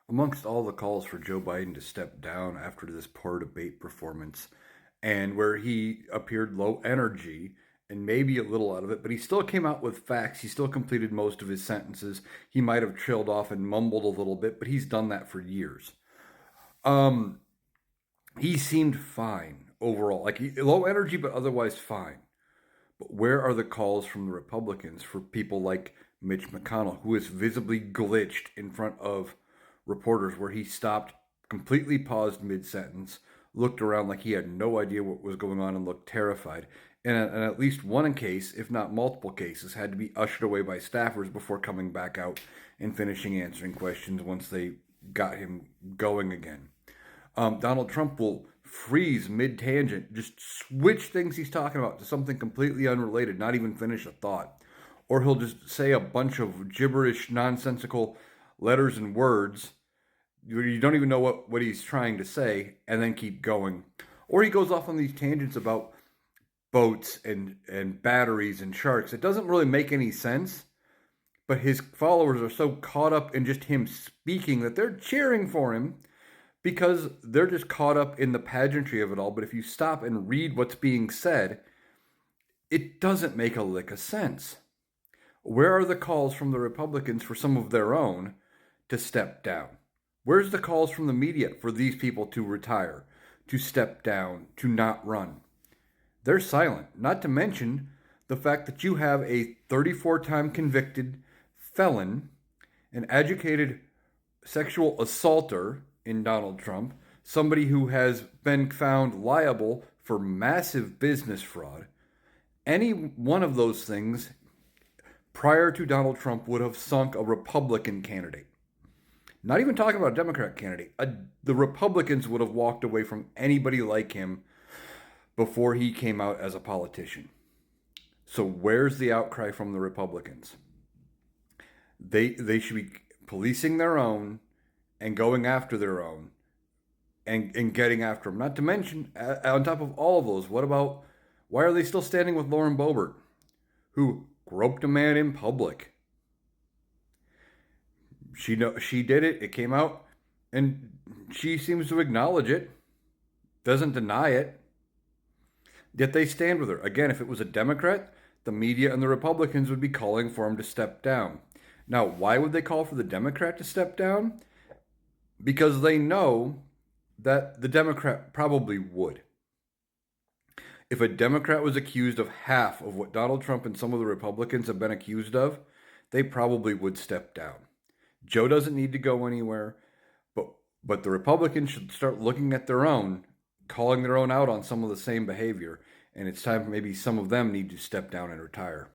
Amongst all the calls for Joe Biden to step down after this poor debate performance, and where he appeared low energy and maybe a little out of it, but he still came out with facts. He still completed most of his sentences. He might have trailed off and mumbled a little bit, but he's done that for years. Um, he seemed fine overall, low energy, but otherwise fine. But where are the calls from the Republicans for people like Mitch McConnell, who is visibly glitched in front of reporters, where he stopped, completely paused mid sentence, looked around like he had no idea what was going on, and looked terrified? And at least one case, if not multiple cases, had to be ushered away by staffers before coming back out and finishing answering questions once they got him going again. Donald Trump will freeze mid tangent, just switch things he's talking about to something completely unrelated, not even finish a thought. Or he'll just say a bunch of gibberish, nonsensical letters and words. You don't even know what he's trying to say, and then keep going. Or he goes off on these tangents about boats and batteries and sharks. It doesn't really make any sense, but his followers are so caught up in just him speaking that they're cheering for him because they're just caught up in the pageantry of it all. But if you stop and read what's being said, it doesn't make a lick of sense. Where are the calls from the Republicans for some of their own to step down? Where's the calls from the media for these people to retire, to step down, to not run? They're silent, not to mention the fact that you have a 34-time convicted felon, an educated sexual assaulter in Donald Trump, somebody who has been found liable for massive business fraud. Any one of those things prior to Donald Trump would have sunk a Republican candidate. Not even talking about a Democrat candidate. The Republicans would have walked away from anybody like him before he came out as a politician. So where's the outcry from the Republicans? They should be policing their own and going after their own and getting after them. Not to mention, on top of all of those, why are they still standing with Lauren Boebert, who groped a man in public? She did it. It came out, and she seems to acknowledge it, doesn't deny it. Yet they stand with her. Again, if it was a Democrat, the media and the Republicans would be calling for him to step down. Now, why would they call for the Democrat to step down? Because they know that the Democrat probably would. If a Democrat was accused of half of what Donald Trump and some of the Republicans have been accused of, they probably would step down. Joe doesn't need to go anywhere, but the Republicans should start looking at their own, calling their own out on some of the same behavior, and it's time maybe some of them need to step down and retire.